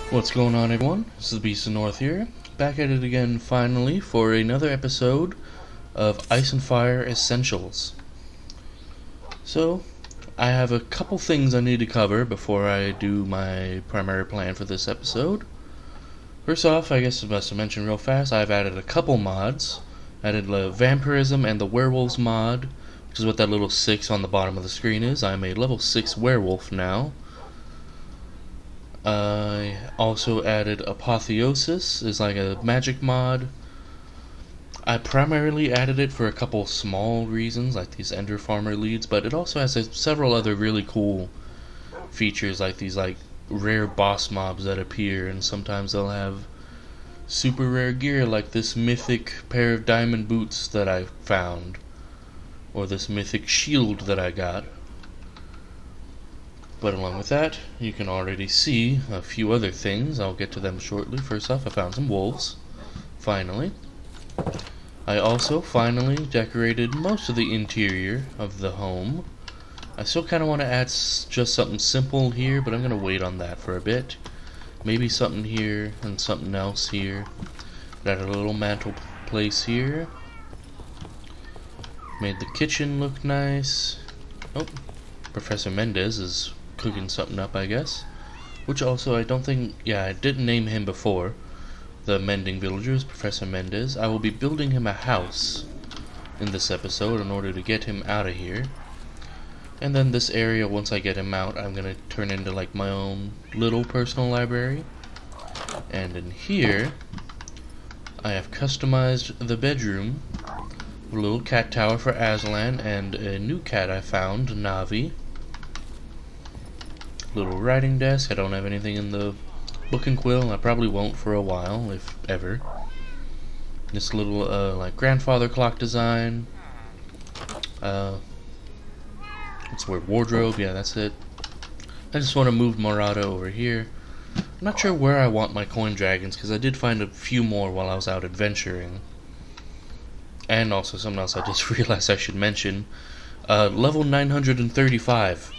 What's going on, everyone? This is the Beast of North here, back at it again finally for another episode of Ice and Fire Essentials. So, I have a couple things I need to cover before I do my primary plan for this episode. First off, I guess I must have mentioned real fast, I've added a couple mods. I added the Vampirism and the Werewolves mod, which is what that little 6 on the bottom of the screen is. I'm a level 6 werewolf now. I also added Apotheosis as like a magic mod. I primarily added it for a couple small reasons, like these Ender Farmer leads, but it also has several other really cool features, like these rare boss mobs that appear, and sometimes they'll have super rare gear, like this mythic pair of diamond boots that I found, or this mythic shield that I got. But along with that, you can already see a few other things. I'll get to them shortly. First off, I found some wolves. Finally. I also finally decorated most of the interior of the home. I still kind of want to add just something simple here, but I'm going to wait on that for a bit. Maybe something here and something else here. Got a little mantle place here. Made the kitchen look nice. Oh, Professor Mendez is cooking something up, I guess. Which also, I don't think, I didn't name him before. The mending villager is Professor Mendez. I will be building him a house in this episode in order to get him out of here. And then this area, once I get him out, I'm going to turn into like my own little personal library. And in here, I have customized the bedroom. A little cat tower for Aslan and a new cat I found, Navi. Little writing desk. I don't have anything in the book and quill. I probably won't for a while, if ever. This little like grandfather clock design. It's the word wardrobe. Yeah, that's it. I just want to move Morada over here. I'm not sure where I want my coin dragons because I did find a few more while I was out adventuring. And also something else I just realized I should mention. Level 935.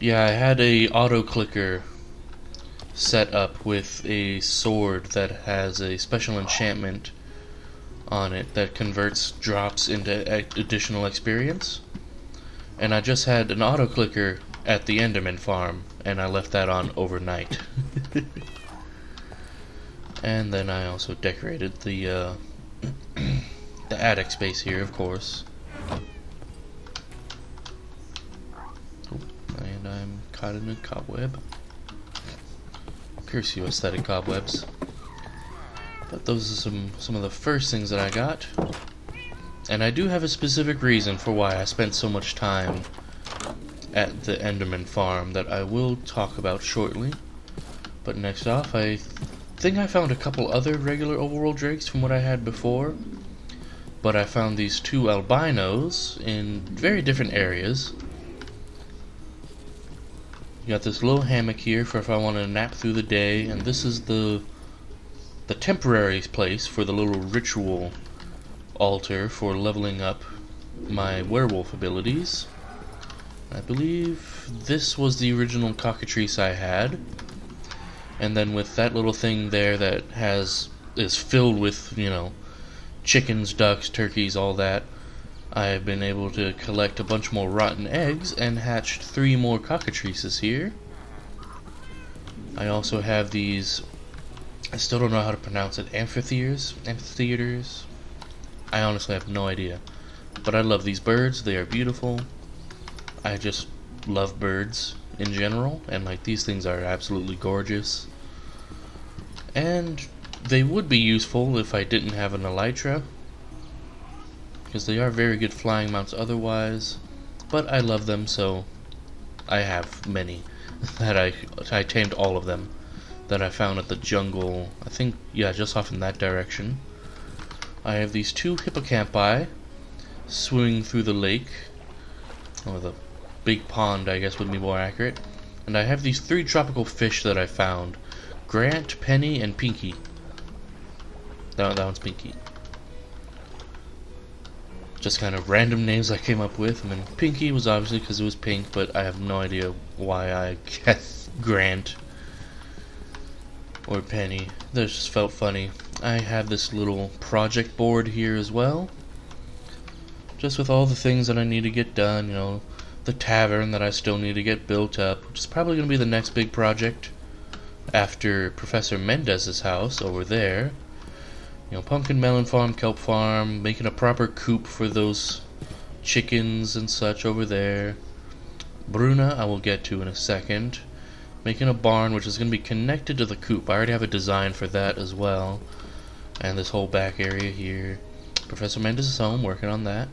Yeah, I had a auto clicker set up with a sword that has a special enchantment on it that converts drops into additional experience. And I just had an auto clicker at the Enderman farm, and I left that on overnight. And then I also decorated the attic space here, of course. And I'm caught in a cobweb. Curse you, aesthetic cobwebs. But those are some of the first things that I got. And I do have a specific reason for why I spent so much time at the Enderman farm that I will talk about shortly. But next off, I think I found a couple other regular overworld drakes from what I had before. But I found these two albinos in very different areas. You got this little hammock here for if I want to nap through the day, and this is the temporary place for the little ritual altar for leveling up my werewolf abilities. I believe this was the original cockatrice I had, and then with that little thing there that is filled with, chickens, ducks, turkeys, all that, I have been able to collect a bunch more rotten eggs and hatched 3 more cockatrices here. I also have these, I still don't know how to pronounce it, amphitheaters? I honestly have no idea. But I love these birds, they are beautiful. I just love birds in general, and these things are absolutely gorgeous. And they would be useful if I didn't have an elytra, because they are very good flying mounts otherwise, but I love them, so I have many that I tamed all of them that I found at the jungle, I think, just off in that direction. I have these 2 hippocampi swimming through the lake, or the big pond, I guess would be more accurate, and I have these 3 tropical fish that I found, Grant, Penny, and Pinky. That one's Pinky. just kind of random names I came up with. I mean, Pinky was obviously because it was pink, but I have no idea why I guess Grant or Penny. That just felt funny. I have this little project board here as well, just with all the things that I need to get done. You know, the tavern that I still need to get built up, which is probably going to be the next big project after Professor Mendez's house over there. You know, pumpkin melon farm, kelp farm, making a proper coop for those chickens and such over there. Bruna I will get to in a second. Making a barn which is going to be connected to the coop. I already have a design for that as well. And this whole back area here. Professor Mendez's home, working on that.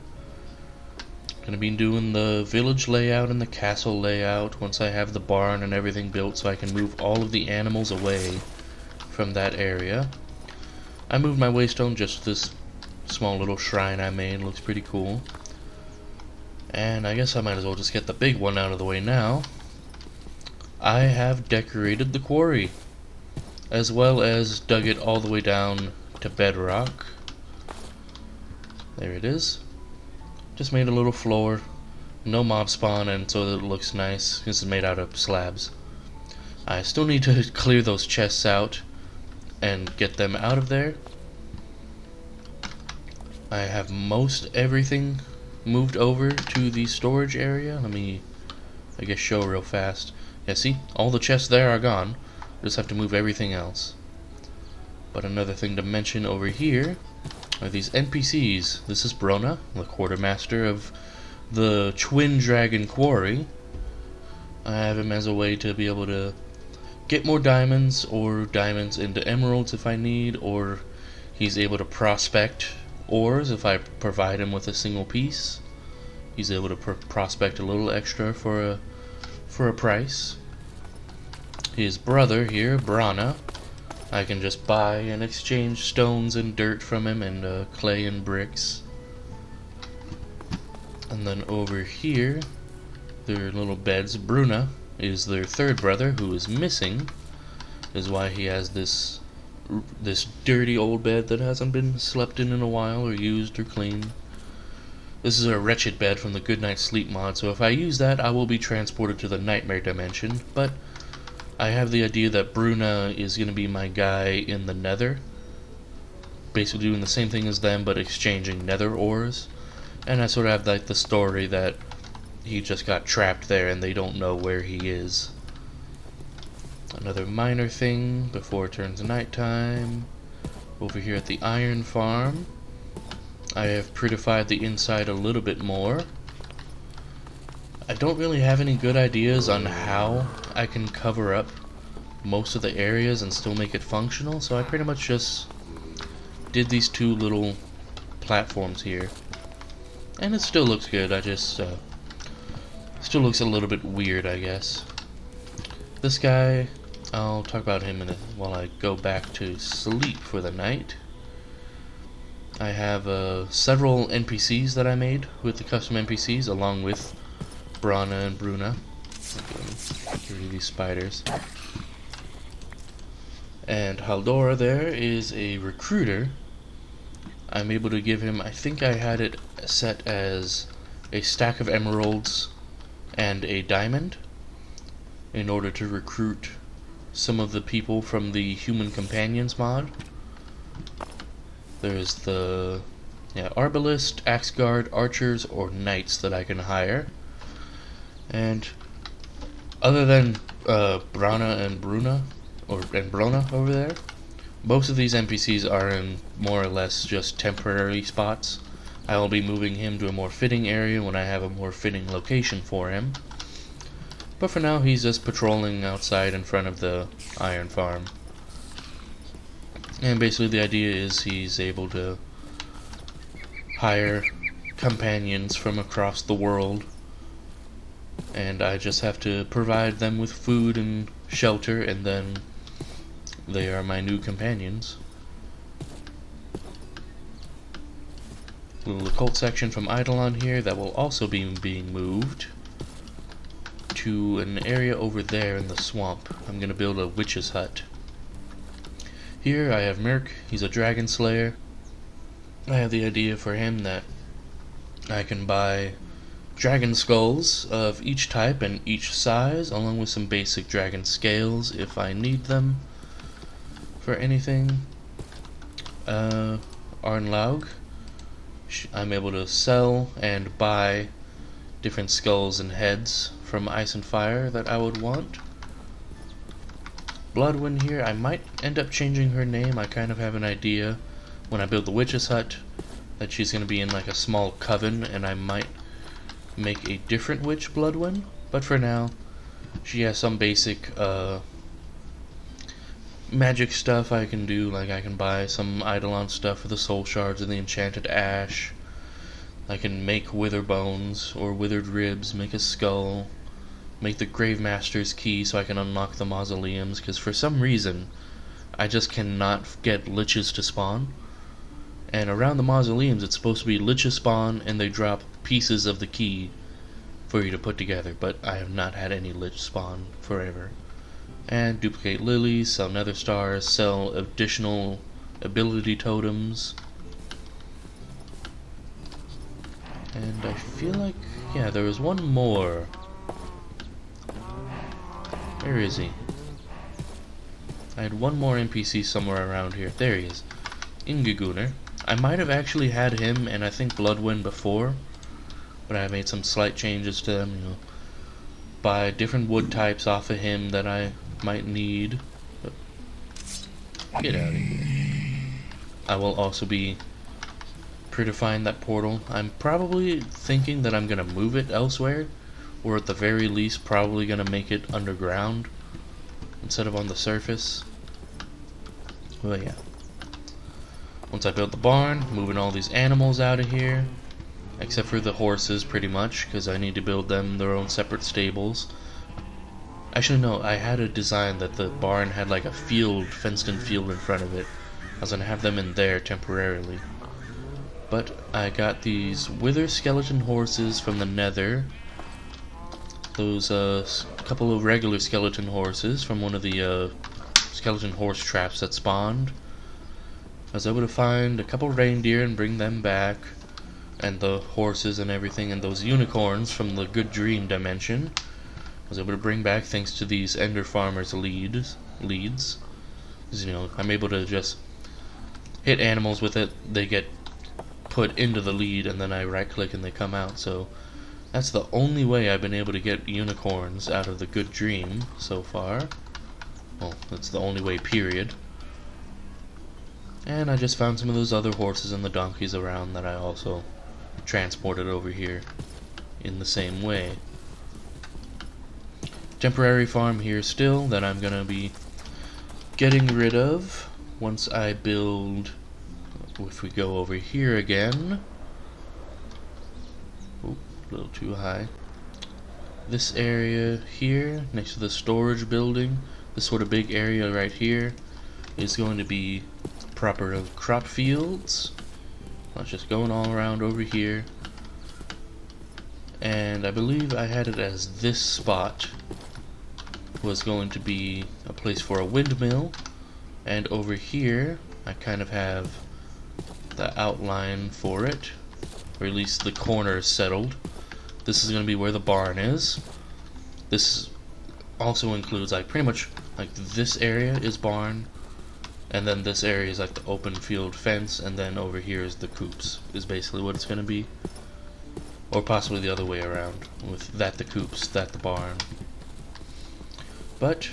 Gonna be doing the village layout and the castle layout once I have the barn and everything built, so I can move all of the animals away from that area. I moved my waystone, just this small little shrine I made. Looks pretty cool. And I guess I might as well just get the big one out of the way now. I have decorated the quarry, as well as dug it all the way down to bedrock. There it is. Just made a little floor, no mob spawn, and so that it looks nice. This is made out of slabs. I still need to clear those chests out and get them out of there. I have most everything moved over to the storage area. Let me, I guess, show real fast. Yeah, see? All the chests there are gone. Just have to move everything else. But another thing to mention over here are these NPCs. This is Brona, the quartermaster of the Twin Dragon Quarry. I have him as a way to be able to get more diamonds, or diamonds into emeralds if I need, or he's able to prospect ores if I provide him with a single piece. He's able to prospect a little extra for a price. His brother here, Brana, I can just buy and exchange stones and dirt from him, and clay and bricks. And then over here, their little beds. Bruna is their third brother, who is missing. Is why he has this dirty old bed that hasn't been slept in a while, or used, or cleaned. This is a wretched bed from the Good Night Sleep mod, so if I use that, I will be transported to the Nightmare Dimension. But I have the idea that Bruna is going to be my guy in the Nether, basically doing the same thing as them, but exchanging Nether ores. And I sort of have like the story that he just got trapped there and they don't know where he is. Another minor thing before it turns nighttime. Over here at the iron farm, I have prettified the inside a little bit more. I don't really have any good ideas on how I can cover up most of the areas and still make it functional, so I pretty much just did these two little platforms here. And it still looks good, I just still looks a little bit weird, I guess. This guy, I'll talk about him while I go back to sleep for the night. I have several NPCs that I made with the custom NPCs, along with Brana and Bruna. Get rid of these spiders. And Haldora there is a recruiter. I'm able to give him, I think I had it set as a stack of emeralds and a diamond, in order to recruit some of the people from the Human Companions mod. There's the Arbalist, Axe Guard, Archers, or Knights that I can hire. And other than Brana and Bruna, and Brona over there, most of these NPCs are in more or less just temporary spots. I will be moving him to a more fitting area when I have a more fitting location for him. But for now, he's just patrolling outside in front of the iron farm. And basically the idea is he's able to hire companions from across the world, and I just have to provide them with food and shelter, and then they are my new companions. Little occult section from Eidolon here that will also be being moved to an area over there in the swamp. I'm going to build a witch's hut. Here I have Merc, he's a dragon slayer. I have the idea for him that I can buy dragon skulls of each type and each size, along with some basic dragon scales if I need them for anything. Arnlaug, I'm able to sell and buy different skulls and heads from Ice and Fire that I would want. Bloodwind here, I might end up changing her name. I kind of have an idea when I build the witch's hut that she's going to be in like a small coven, and I might make a different witch Bloodwind, but for now she has some basic magic stuff I can do. Like I can buy some Eidolon stuff for the soul shards and the enchanted ash. I can make wither bones or withered ribs, make a skull, make the Grave Master's key so I can unlock the mausoleums, because for some reason I just cannot get liches to spawn. And around the mausoleums it's supposed to be liches spawn and they drop pieces of the key for you to put together, but I have not had any lich spawn forever. And duplicate lilies, sell nether stars, sell additional ability totems. And I feel like, yeah, there was one more. Where is he? I had one more NPC somewhere around here. There he is. Ingegunner. I might have actually had him and I think Bloodwind before, but I made some slight changes to them, you know. Buy different wood types off of him that I might need. But get out of here. I will also be prettifying that portal. I'm probably thinking that I'm gonna move it elsewhere, or at the very least probably gonna make it underground instead of on the surface. Well, yeah. Once I build the barn, moving all these animals out of here, except for the horses pretty much, because I need to build them their own separate stables. Actually no, I had a design that the barn had like a field, fenced in field in front of it. I was going to have them in there temporarily. But I got these wither skeleton horses from the nether. Those couple of regular skeleton horses from one of the skeleton horse traps that spawned. I was able to find a couple reindeer and bring them back, and the horses and everything, and those unicorns from the Good Dream dimension I was able to bring back thanks to these Ender Farmers leads. Because, you know, I'm able to just hit animals with it, they get put into the lead, and then I right click and they come out. So that's the only way I've been able to get unicorns out of the Good Dream so far. Well, that's the only way, period. And I just found some of those other horses and the donkeys around that I also transported over here in the same way. Temporary farm here still that I'm gonna be getting rid of once I build. If we go over here again, oop, a little too high. This area here next to the storage building, this sort of big area right here, is going to be proper crop fields. That's just going all around over here. And I believe I had it as this spot was going to be a place for a windmill, and over here I kind of have the outline for it, or at least the corners settled. This is going to be where the barn is. This also includes like pretty much like this area is barn, and then this area is like the open field fence, and then over here is the coops, is basically what it's going to be. Or possibly the other way around, with that the coops, that the barn. But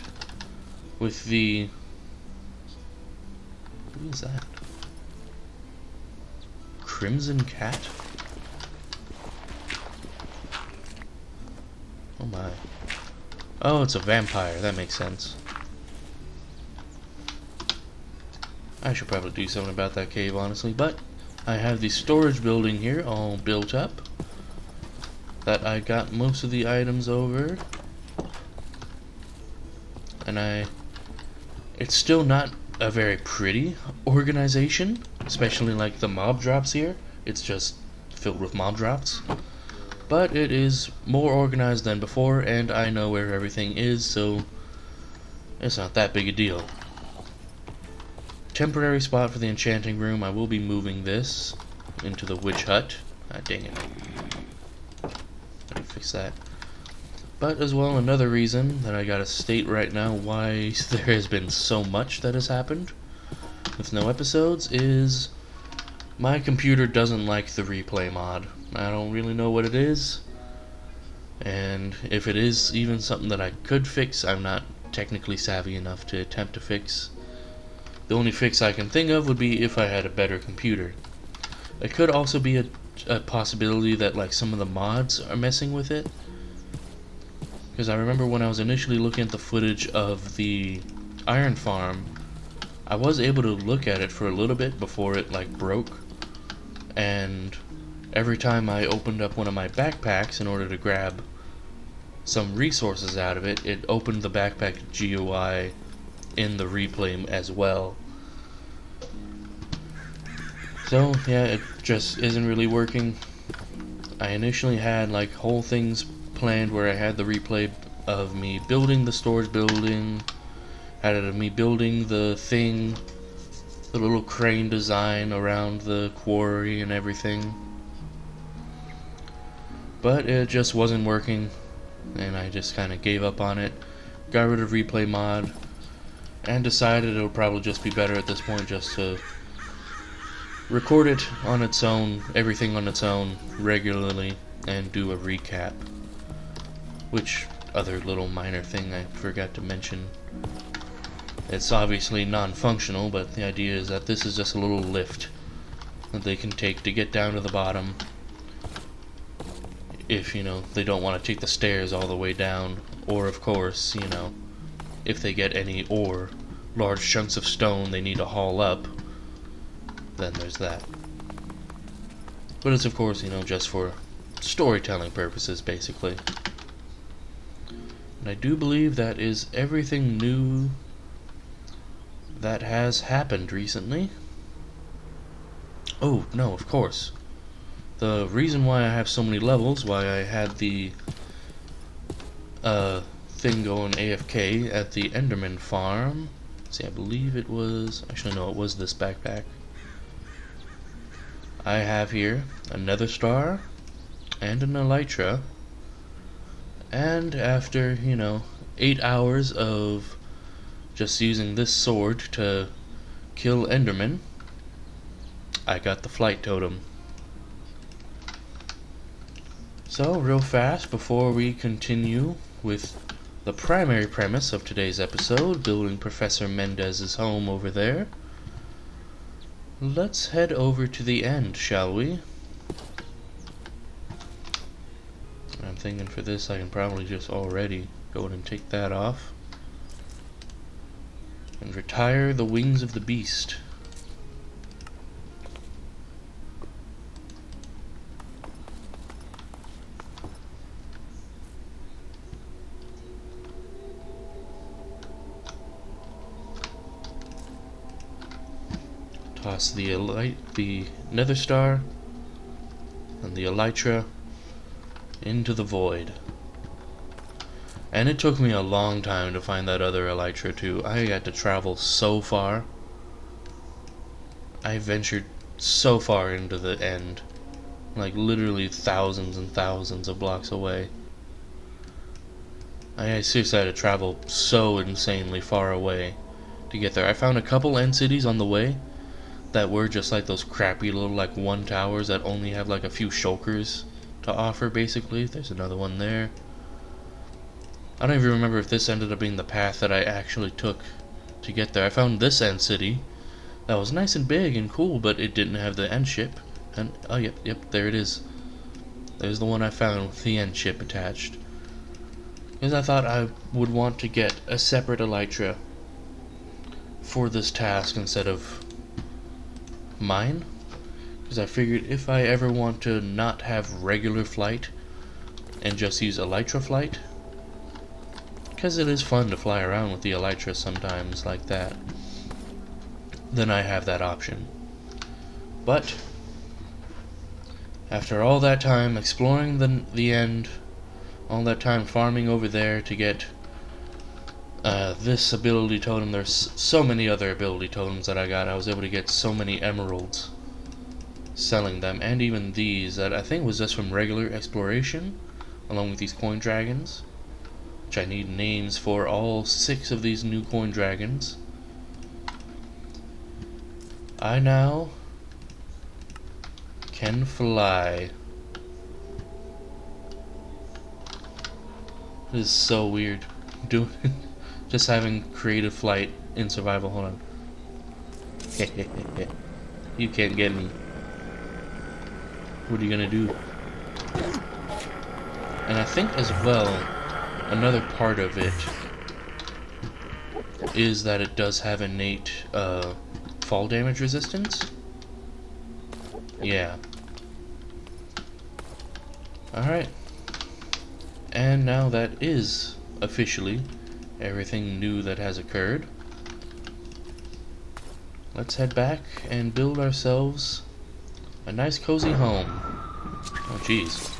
with the... Who is that? Crimson Cat? Oh my. Oh, it's a vampire, that makes sense. I should probably do something about that cave, honestly, but I have the storage building here all built up that I got most of the items over, and it's still not a very pretty organization, especially like the mob drops here. It's just filled with mob drops, but it is more organized than before, and I know where everything is, so it's not that big a deal. Temporary spot for the enchanting room. I will be moving this into the witch hut Ah, dang it. Let me fix that. But as well, another reason that I gotta state right now why there has been so much that has happened with no episodes is my computer doesn't like the replay mod. I don't really know what it is, and if it is even something that I could fix, I'm not technically savvy enough to attempt to fix. The only fix I can think of would be if I had a better computer. It could also be a possibility that like some of the mods are messing with it, because I remember when I was initially looking at the footage of the iron farm, I was able to look at it for a little bit before it like broke, and every time I opened up one of my backpacks in order to grab some resources out of it, it opened the backpack GUI in the replay as well. So yeah, it just isn't really working. I initially had like whole things planned where I had the replay of me building the storage building, had it of me building the thing, the little crane design around the quarry and everything. But it just wasn't working, and I just kind of gave up on it, got rid of replay mod, and decided it would probably just be better at this point just to record it on its own, everything on its own, regularly, and do a recap. Which other little minor thing I forgot to mention. It's obviously non-functional, but the idea is that this is just a little lift that they can take to get down to the bottom if, you know, they don't want to take the stairs all the way down, or of course, you know, if they get any ore, large chunks of stone they need to haul up, then there's that. But it's of course, you know, just for storytelling purposes, basically. And I do believe that is everything new that has happened recently. Oh, no, of course. The reason why I have so many levels, why I had the thing going AFK at the Enderman farm. See, I believe it was... Actually, no, it was this backpack. I have here a nether star and an elytra. And after, you know, 8 hours of just using this sword to kill Enderman, I got the flight totem. So, real fast, before we continue with the primary premise of today's episode, building Professor Mendez's home over there, let's head over to the end, shall we? I'm thinking for this I can probably just already go ahead and take that off and retire the wings of the beast. Toss the nether star and the elytra into the void. And it took me a long time to find that other elytra too. I had to travel so far. I ventured so far into the end. Like literally thousands and thousands of blocks away. I seriously had to travel so insanely far away to get there. I found a couple end cities on the way that were just like those crappy little like one towers that only have like a few shulkers to offer, basically. There's another one there. I don't even remember if this ended up being the path that I actually took to get there. I found this end city that was nice and big and cool, but it didn't have the end ship. And oh yep, there it is. There's the one I found with the end ship attached. Because I thought I would want to get a separate elytra for this task instead of mine. Because I figured if I ever want to not have regular flight and just use elytra flight, because it is fun to fly around with the elytra sometimes like that, then I have that option. But after all that time exploring the end, all that time farming over there to get this ability totem, there's so many other ability totems that I got. I was able to get so many emeralds selling them, and even these that I think was just from regular exploration, along with these coin dragons, which I need names for all 6 of these new coin dragons. I now can fly. This is so weird. Just having creative flight in survival. Hold on. You can't get me. What are you gonna do? And I think as well, another part of it is that it does have innate fall damage resistance. Yeah. Alright. And now that is officially everything new that has occurred. Let's head back and build ourselves a nice cozy home. Oh jeez.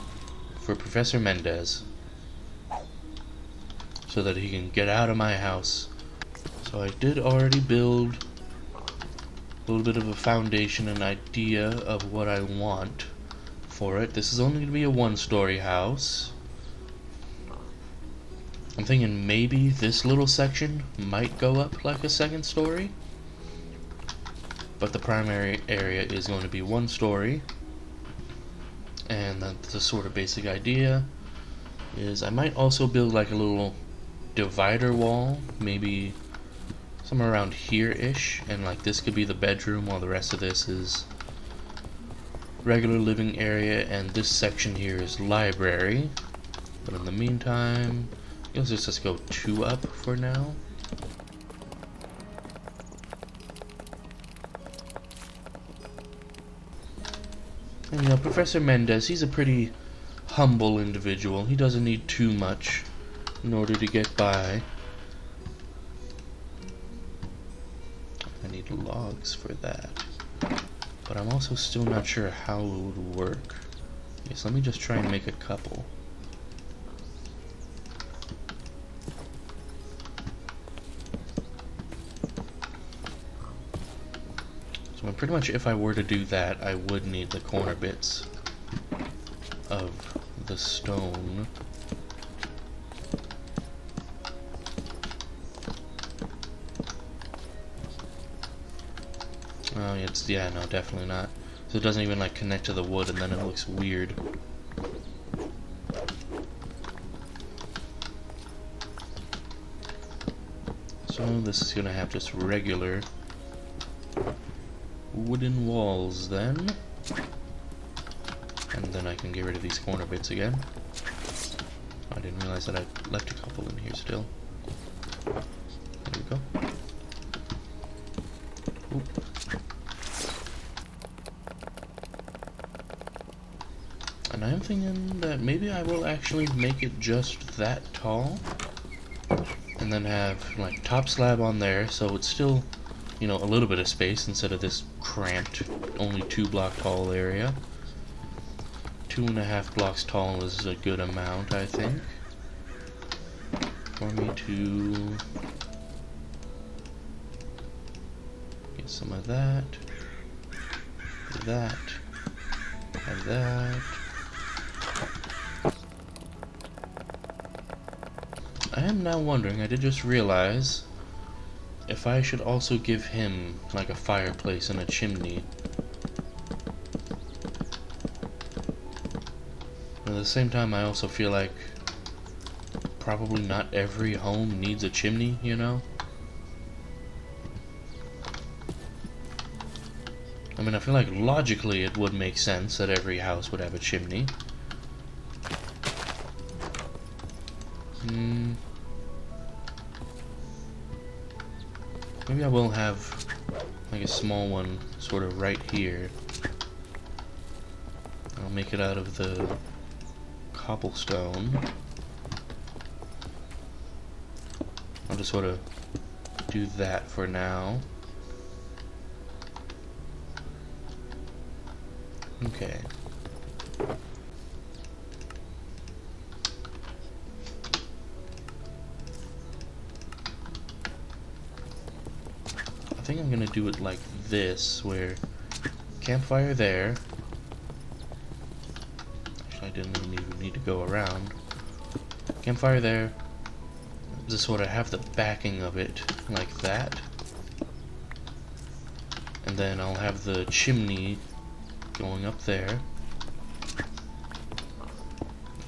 For Professor Mendez. So that he can get out of my house. So I did already build a little bit of a foundation, an idea of what I want for it. This is only going to be a 1-story house. I'm thinking maybe this little section might go up like a 2nd story. But the primary area is going to be 1 story. And the sort of basic idea is I might also build like a little divider wall, maybe somewhere around here-ish, and like this could be the bedroom while the rest of this is regular living area, and this section here is library. But in the meantime, let's just go 2 up for now. And you know, Professor Mendez, he's a pretty humble individual. He doesn't need too much in order to get by. I need logs for that. But I'm also still not sure how it would work. Yes, let me just try and make a couple. So pretty much if I were to do that, I would need the corner bits of the stone. Oh, yeah, no, definitely not. So it doesn't even like connect to the wood, and then it looks weird. So this is gonna have just regular wooden walls then. And then I can get rid of these corner bits again. I didn't realize that I left a couple in here still. There we go. Oop. And I'm thinking that maybe I will actually make it just that tall. And then have like top slab on there, so it's still, you know, a little bit of space instead of this cramped, only 2 block tall area. 2.5 blocks tall is a good amount, I think, for me to get some of that, and that. I am now wondering, I did just realize, if I should also give him like a fireplace and a chimney. But at the same time, I also feel like probably not every home needs a chimney, you know? I mean, I feel like logically it would make sense that every house would have a chimney. Maybe I will have like a small one sort of right here. I'll make it out of the cobblestone. I'll just sort of do that for now. Okay. I think I'm gonna do it like this, where campfire there. Actually, I didn't even need to go around. Campfire there. Just sort of have the backing of it like that. And then I'll have the chimney going up there.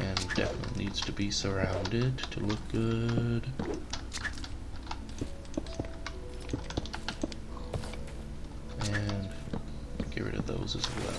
And definitely needs to be surrounded to look good. And get rid of those as well.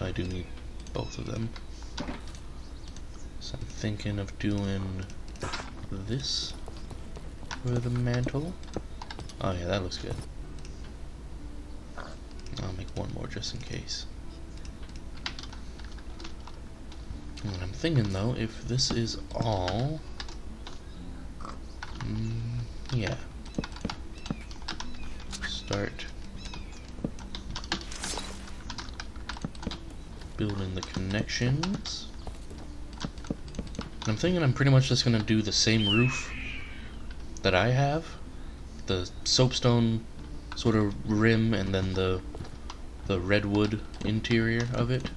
I do need both of them. So I'm thinking of doing this for the mantle. Oh yeah, that looks good. I'll make one more just in case. And I'm thinking though, if this is all... yeah. Start building the connections. I'm thinking I'm pretty much just gonna do the same roof that I have, the soapstone sort of rim, and then the redwood interior of it.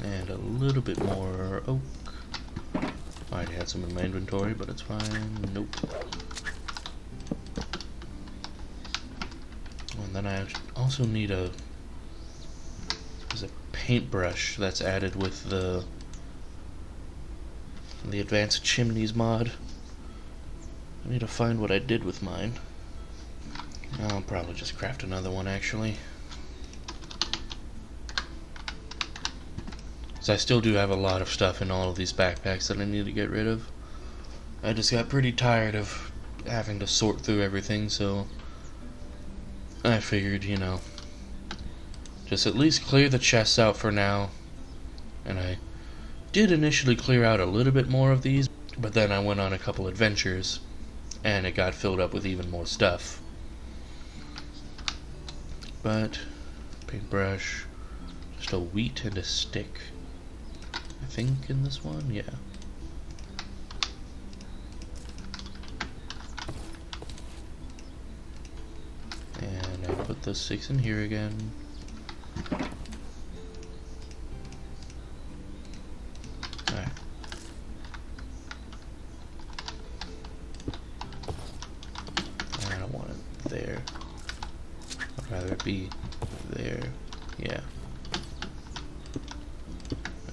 And a little bit more oak. I already had some in my inventory, but it's fine. Nope. And then I also need there's a paintbrush that's added with the advanced chimneys mod. I need to find what I did with mine. I'll probably just craft another one actually. So I still do have a lot of stuff in all of these backpacks that I need to get rid of. I just got pretty tired of having to sort through everything, so I figured, you know, just at least clear the chests out for now. And I did initially clear out a little bit more of these, but then I went on a couple adventures and it got filled up with even more stuff. But paintbrush, just a wheat and a stick. I think in this one, yeah. And I put the 6 in here again. Alright. I don't want it there. I'd rather it be there. Yeah.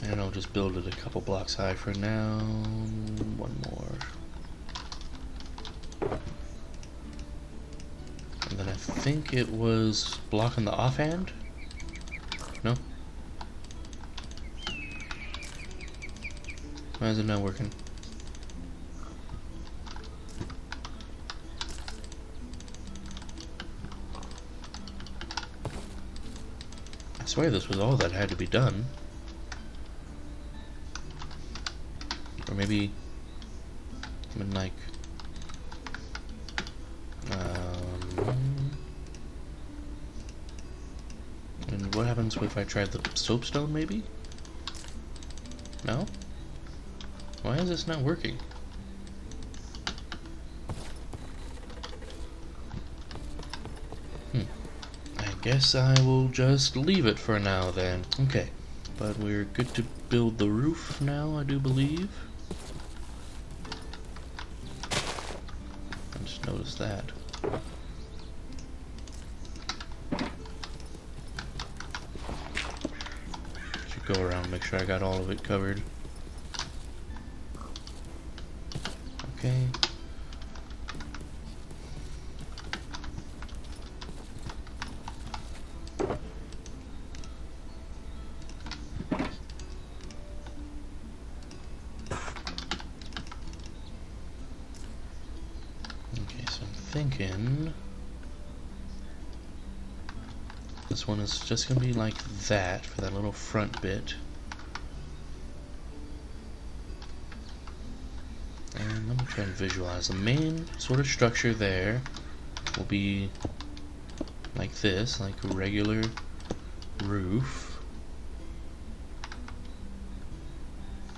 And I'll just build it a couple blocks high for now. One more. And then I think it was blocking the offhand? No? Why is it not working? I swear this was all that had to be done. Or maybe I'm in like and what happens if I try the soapstone maybe? No? Why is this not working? I guess I will just leave it for now then. Okay, but we're good to build the roof now, I do believe. I just noticed that. Should go around and make sure I got all of it covered. Okay. thinking this one is just gonna be like that for that little front bit. And let me try and visualize. The main sort of structure there will be like this, like a regular roof.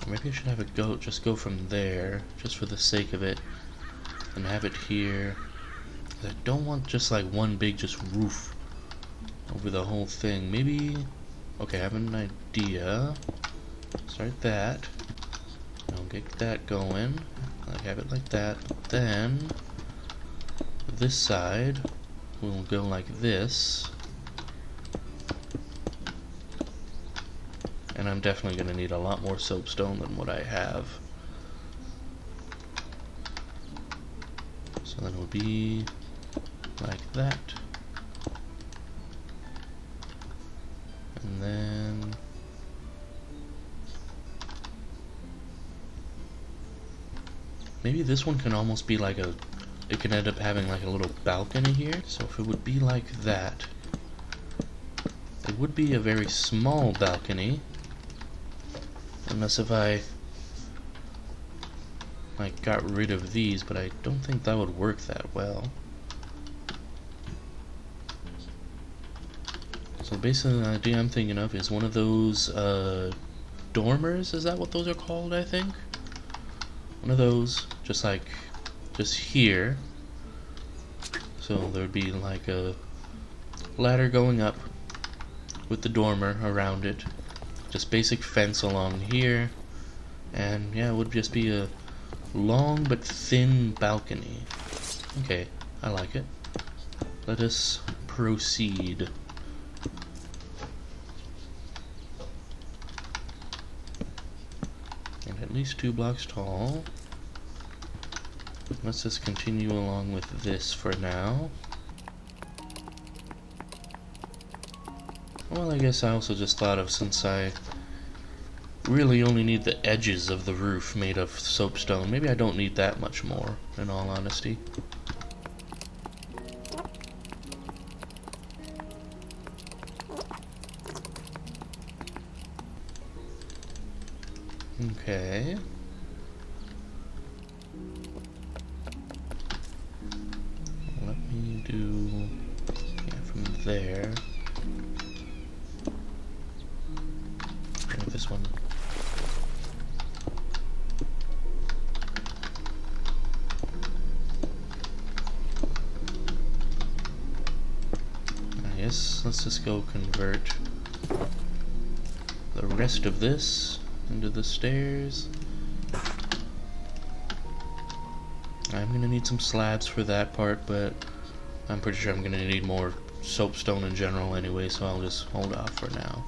Or maybe I should have it just go from there, just for the sake of it, and have it here. I don't want just like one big just roof over the whole thing. Maybe, okay, I have an idea. Start that. I'll get that going. I have it like that. Then this side will go like this. And I'm definitely going to need a lot more soapstone than what I have. So then it will be like that. And then maybe this one can almost be like it can end up having like a little balcony here. So if it would be like that, it would be a very small balcony. Unless if I like got rid of these, but I don't think that would work that well. So basically the idea I'm thinking of is one of those dormers, is that what those are called, I think? One of those, just here. So there would be like a ladder going up with the dormer around it. Just basic fence along here. And yeah, it would just be a long but thin balcony. Okay, I like it. Let us proceed. And at least 2 blocks tall. Let's just continue along with this for now. Well, I guess I also just thought of, since I really only need the edges of the roof made of soapstone, maybe I don't need that much more, in all honesty. Okay. Let me do, yeah, from there. This one. I guess let's just go convert the rest of this into the stairs. I'm gonna need some slabs for that part, but I'm pretty sure I'm gonna need more soapstone in general anyway, so I'll just hold off for now.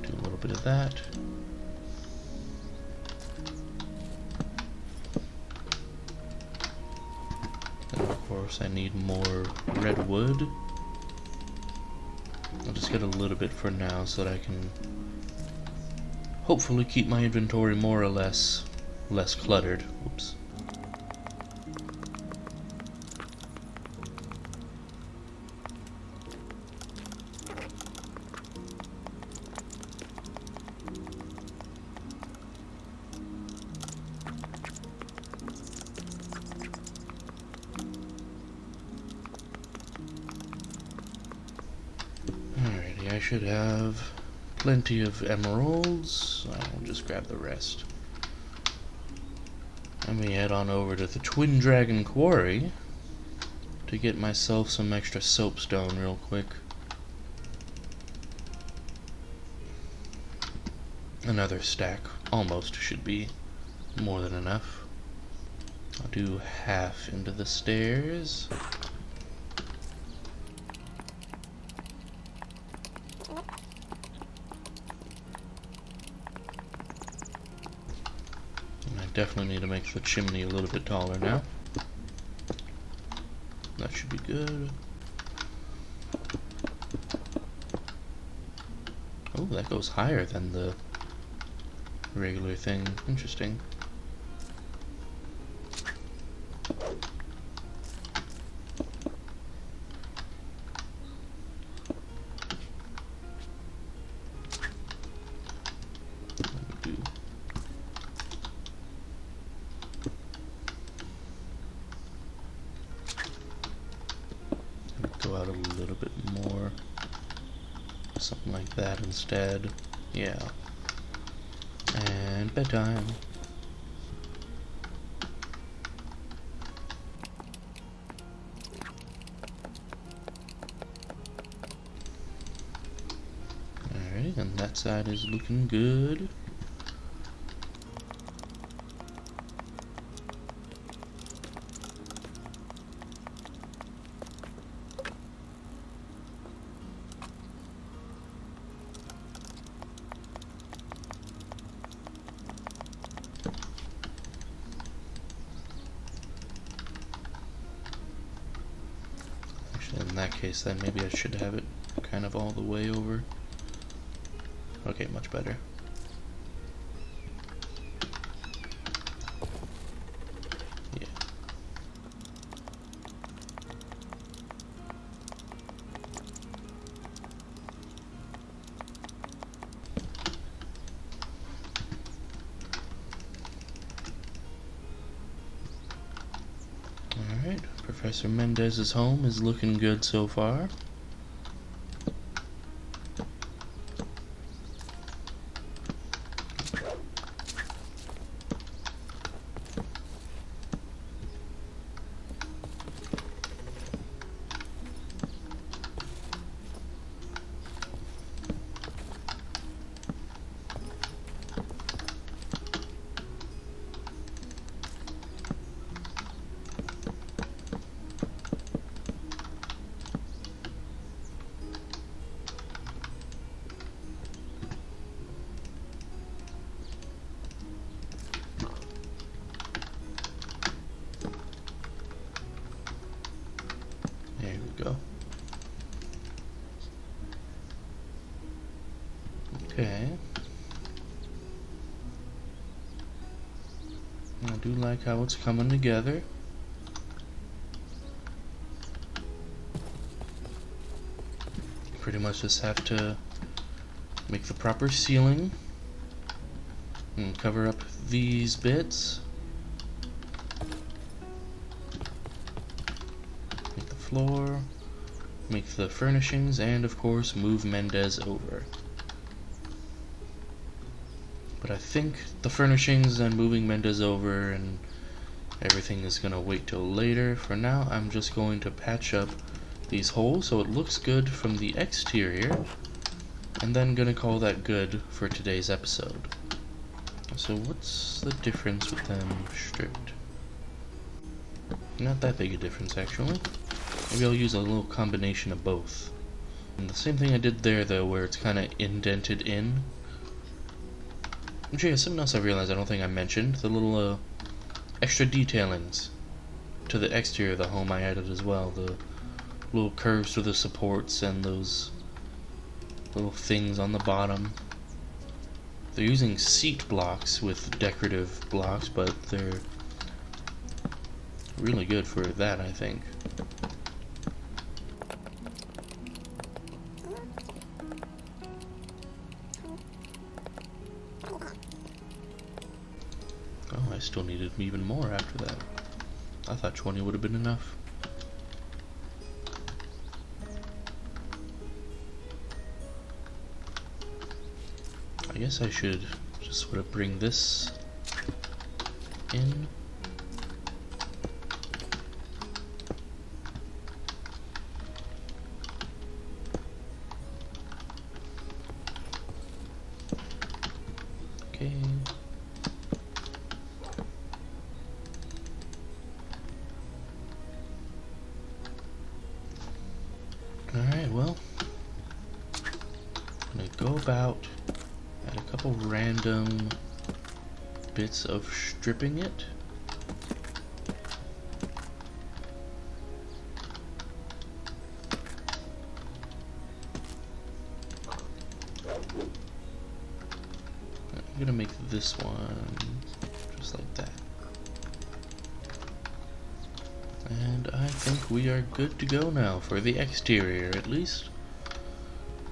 Do a little bit of that. And of course I need more red wood. I'll just get a little bit for now so that I can hopefully keep my inventory more or less cluttered. Oops. Alrighty, I should have plenty of emeralds. I'll just grab the rest. Let me head on over to the Twin Dragon Quarry to get myself some extra soapstone real quick. Another stack almost should be more than enough. I'll do half into the stairs. Definitely need to make the chimney a little bit taller now. That should be good. Oh, that goes higher than the regular thing. Interesting. like that instead. Yeah. And bedtime. Alright, and that side is looking good. In that case, then maybe I should have it kind of all the way over. Okay, much better. Yeah. Alright, Professor Mendez's home is looking good so far. There we go. Okay. I do like how it's coming together. Pretty much just have to make the proper sealing and cover up these bits. Make the floor, make the furnishings, and of course move Mendez over. But I think the furnishings and moving Mendez over and everything is gonna wait till later. For now, I'm just going to patch up these holes so it looks good from the exterior, and then gonna call that good for today's episode. So what's the difference with them stripped? Not that big a difference, actually. Maybe I'll use a little combination of both. And the same thing I did there, though, where it's kind of indented in. Actually, something else I realized I don't think I mentioned. The little extra detailings to the exterior of the home I added as well. The little curves to the supports and those little things on the bottom. They're using seat blocks with decorative blocks, but they're really good for that, I think. Oh, I still needed even more after that. I thought 20 would have been enough. I guess I should just sort of bring this in. Okay. Alright, well, I'm gonna go about at a couple random bits of stripping it. I'm gonna make this one just like that. And I think we are good to go now for the exterior, at least.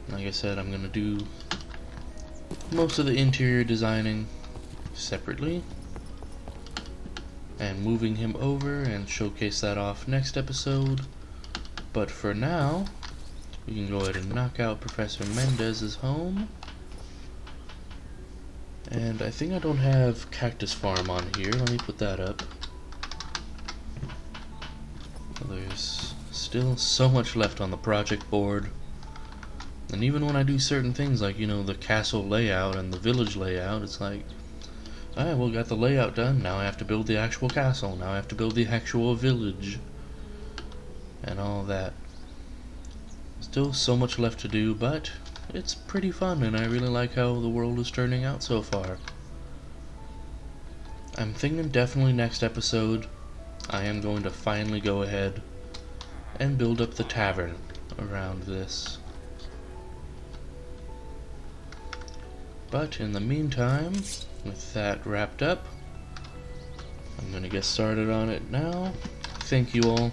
Like I said, I'm gonna do most of the interior designing separately and moving him over and showcase that off next episode. But for now, We can go ahead and knock out Professor Mendez's home. And I think I don't have Cactus Farm on here. Let me put that up. There's still so much left on the project board. And even when I do certain things like, you know, the castle layout and the village layout, it's like, alright, well, got the layout done. Now I have to build the actual castle. Now I have to build the actual village. And all that. Still so much left to do, but it's pretty fun, and I really like how the world is turning out so far. I'm thinking definitely next episode I am going to finally go ahead and build up the tavern around this. But in the meantime, with that wrapped up, I'm going to get started on it now. Thank you all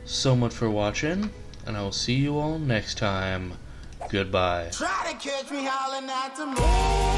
so much for watching, and I will see you all next time. Goodbye. Try to catch me howling at the moon.